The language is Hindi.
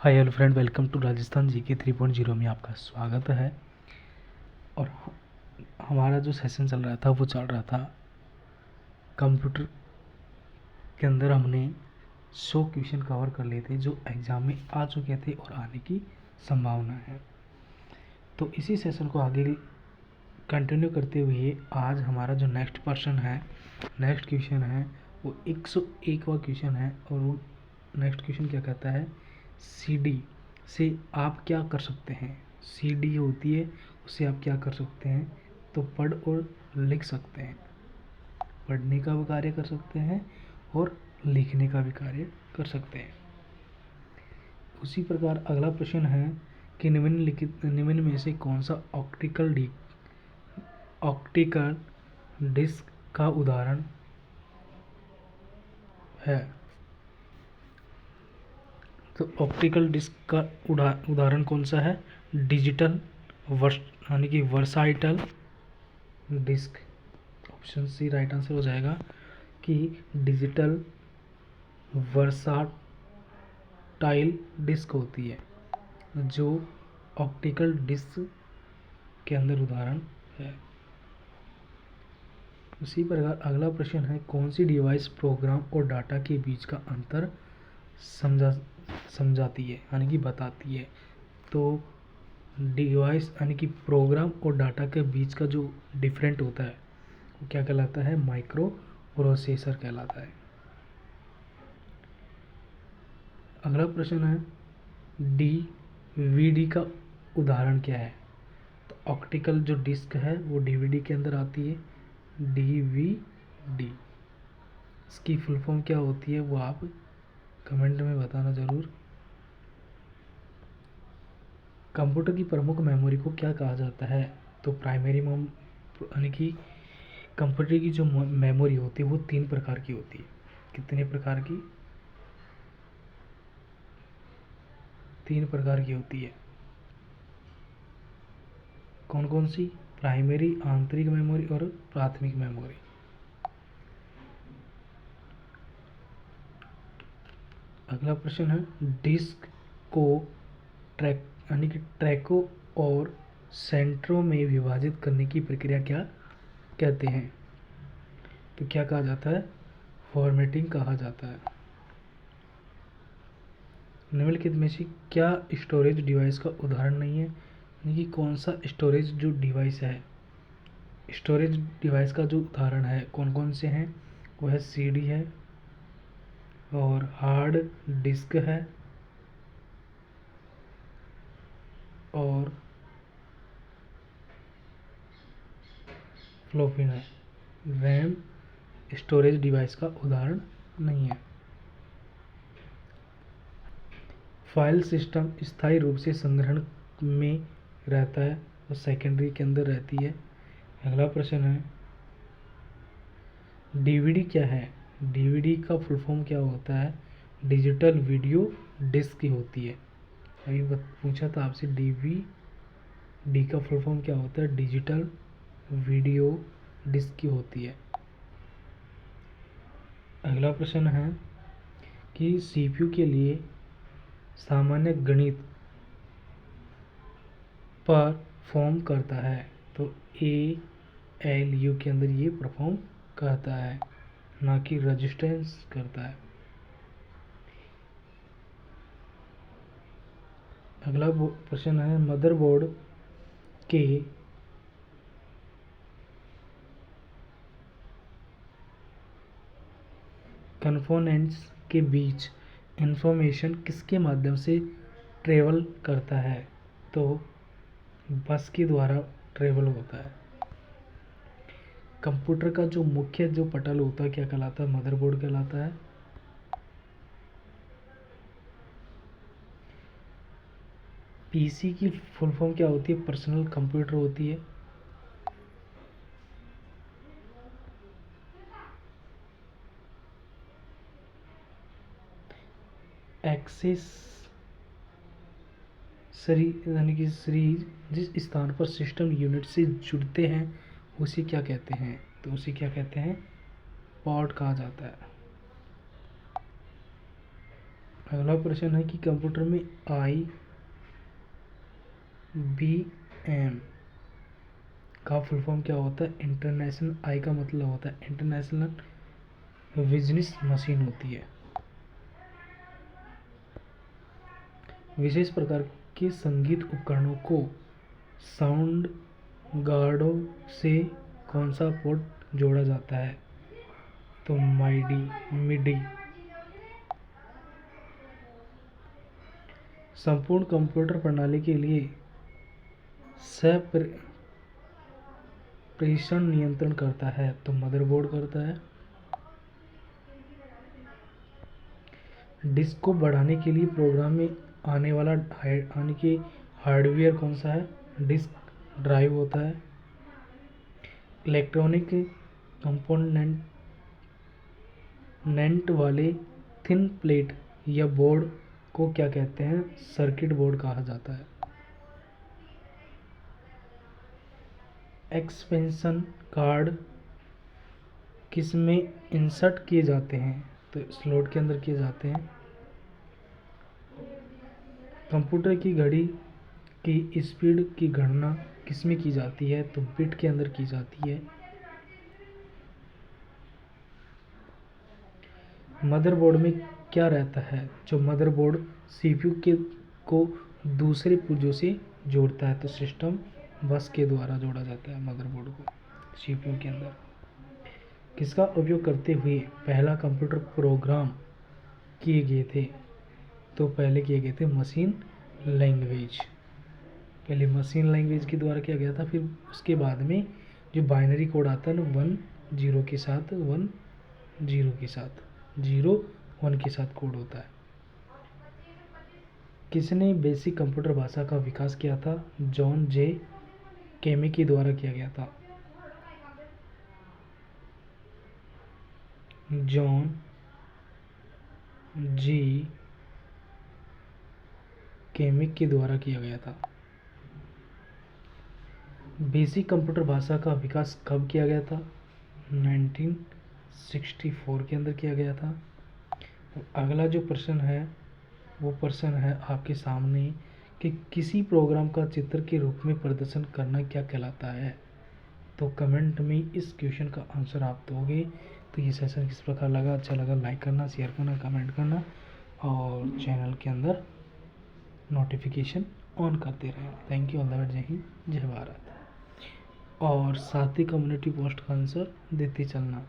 Hi hello friend, welcome to Rajasthan GK 3.0 में आपका स्वागत है। और हमारा जो सेशन चल रहा था वो चल रहा था कंप्यूटर के अंदर। हमने 100 क्वेश्चन कवर कर लिए थे जो एग्ज़ाम में आ चुके थे और आने की संभावना है। तो इसी सेशन को आगे कंटिन्यू करते हुए आज हमारा जो नेक्स्ट क्वेश्चन है वो 101वां क्वेश्चन है। और वो नेक्स्ट क्वेश्चन क्या कहता है, CD से आप क्या कर सकते हैं। CD होती है, उससे आप क्या कर सकते हैं, तो पढ़ और लिख सकते हैं। पढ़ने का भी कार्य कर सकते हैं और लिखने का भी कार्य कर सकते हैं। उसी प्रकार अगला प्रश्न है कि निम्न में से कौन सा ऑप्टिकल डिस्क का उदाहरण है। तो ऑप्टिकल डिस्क का उदाहरण कौन सा है, डिजिटल यानी कि versatile disc. Option C right answer हो जाएगा कि डिजिटल वर्साटाइल डिस्क होती है जो ऑप्टिकल डिस्क के अंदर उदाहरण है। उसी प्रकार अगला प्रश्न है, कौन सी डिवाइस प्रोग्राम और डाटा के बीच का अंतर समझाती है यानी कि बताती है। तो डिवाइस यानी कि प्रोग्राम और डाटा के बीच का जो डिफरेंट होता है वो क्या कहलाता है, माइक्रो प्रोसेसर कहलाता है। अगला प्रश्न है, डीवीडी का उदाहरण क्या है। तो ऑप्टिकल जो डिस्क है वो डीवीडी के अंदर आती है, डीवीडी। इसकी फुल फॉर्म क्या होती है वो आप कमेंट में बताना ज़रूर। कंप्यूटर की प्रमुख मेमोरी को क्या कहा जाता है। तो प्राइमरी यानी कि कंप्यूटर की जो मेमोरी होती है वो 3 प्रकार की होती है। कितने प्रकार की, 3 प्रकार की होती है। कौन कौन सी, प्राइमरी, आंतरिक मेमोरी और प्राथमिक मेमोरी। अगला प्रश्न है, डिस्क को ट्रैक यानी कि ट्रैकों और सेंटरों में विभाजित करने की प्रक्रिया क्या कहते हैं। तो क्या कहा जाता है, फॉर्मेटिंग कहा जाता है। निम्नलिखित में से क्या स्टोरेज डिवाइस का उदाहरण नहीं है, यानी कि कौन सा स्टोरेज जो डिवाइस है, स्टोरेज डिवाइस का जो उदाहरण है कौन कौन से हैं, वो है CD है और हार्ड डिस्क है और फ्लॉपी है। रैम स्टोरेज डिवाइस का उदाहरण नहीं है। फाइल सिस्टम स्थायी रूप से संग्रहण में रहता है और सेकेंडरी के अंदर रहती है। अगला प्रश्न है, DVD क्या है। DVD का फुल फॉर्म क्या होता है, डिजिटल वीडियो डिस्क की होती है। अभी पूछा था आपसे, DVD का फुल फॉर्म क्या होता है, डिजिटल वीडियो डिस्क की होती है। अगला प्रश्न है कि CPU के लिए सामान्य गणित परफॉर्म करता है। तो ALU के अंदर ये परफॉर्म करता है, ना कि रेजिस्टेंस करता है। अगला प्रश्न है, मदरबोर्ड के कंपोनेंट्स के बीच इंफॉर्मेशन किसके माध्यम से ट्रेवल करता है। तो बस के द्वारा ट्रेवल होता है। कंप्यूटर का जो मुख्य जो पटल होता है क्या कहलाता है, मदरबोर्ड कहलाता है। PC की फुल फॉर्म क्या होती है, पर्सनल कंप्यूटर होती है। एक्सेस यानी कि सीरीज जिस स्थान पर सिस्टम यूनिट से जुड़ते हैं उसे क्या कहते हैं। तो उसे क्या कहते हैं, पोर्ट कहा जाता है। अगला प्रश्न है कि कंप्यूटर में IBM का फुल फॉर्म क्या होता है? इंटरनेशनल, आई का मतलब होता है इंटरनेशनल बिजनेस मशीन होती है। विशेष प्रकार के संगीत उपकरणों को साउंड गार्डों से कौन सा पोर्ट जोड़ा जाता है? तो मिडी। संपूर्ण कंप्यूटर प्रणाली के लिए प्रेषण नियंत्रण करता है? तो मदरबोर्ड करता है। डिस्क को बढ़ाने के लिए प्रोग्राम में आने के हार्डवेयर कौन सा है? डिस्क ड्राइव होता है। इलेक्ट्रॉनिक कंपोनेंट वाले थिन प्लेट या बोर्ड को क्या कहते हैं? सर्किट बोर्ड कहा जाता है। एक्सपेंशन कार्ड किस में इंसर्ट किए जाते हैं? तो स्लॉट के अंदर किए जाते हैं। कंप्यूटर की घड़ी की स्पीड की गणना किस में की जाती है? तो बिट के अंदर की जाती है। मदरबोर्ड में क्या रहता है? जो मदरबोर्ड सीपीयू को दूसरे पुर्जों से जोड़ता है। तो सिस्टम बस के द्वारा जोड़ा जाता है मदरबोर्ड को सीपीयू के अंदर। किसका उपयोग करते हुए पहला कंप्यूटर प्रोग्राम किए गए थे? तो पहले किए गए थे मशीन लैंग्वेज। पहले मशीन लैंग्वेज के द्वारा किया गया था, फिर उसके बाद में जो बाइनरी कोड आता है ना 1 0 के साथ 1 0 के साथ 0 1 के साथ कोड होता है। किसने बेसिक कंप्यूटर भाषा का विकास किया था? जॉन जे केमी के द्वारा किया गया था। जॉन जी केमिक के द्वारा किया गया था। बेसिक कंप्यूटर भाषा का विकास कब किया गया था? 1964 के अंदर किया गया था। अगला जो प्रश्न है वो प्रश्न है आपके सामने कि किसी प्रोग्राम का चित्र के रूप में प्रदर्शन करना क्या कहलाता है? तो कमेंट में इस क्वेश्चन का आंसर आप दोगे। तो ये सेशन किस प्रकार लगा? अच्छा लगा लाइक करना, शेयर करना, कमेंट करना और चैनल के अंदर नोटिफिकेशन ऑन करते रहें। Thank you. All the best. जय हिंद, जय भारत। और साथ ही कम्युनिटी पोस्ट का आंसर देते चलना।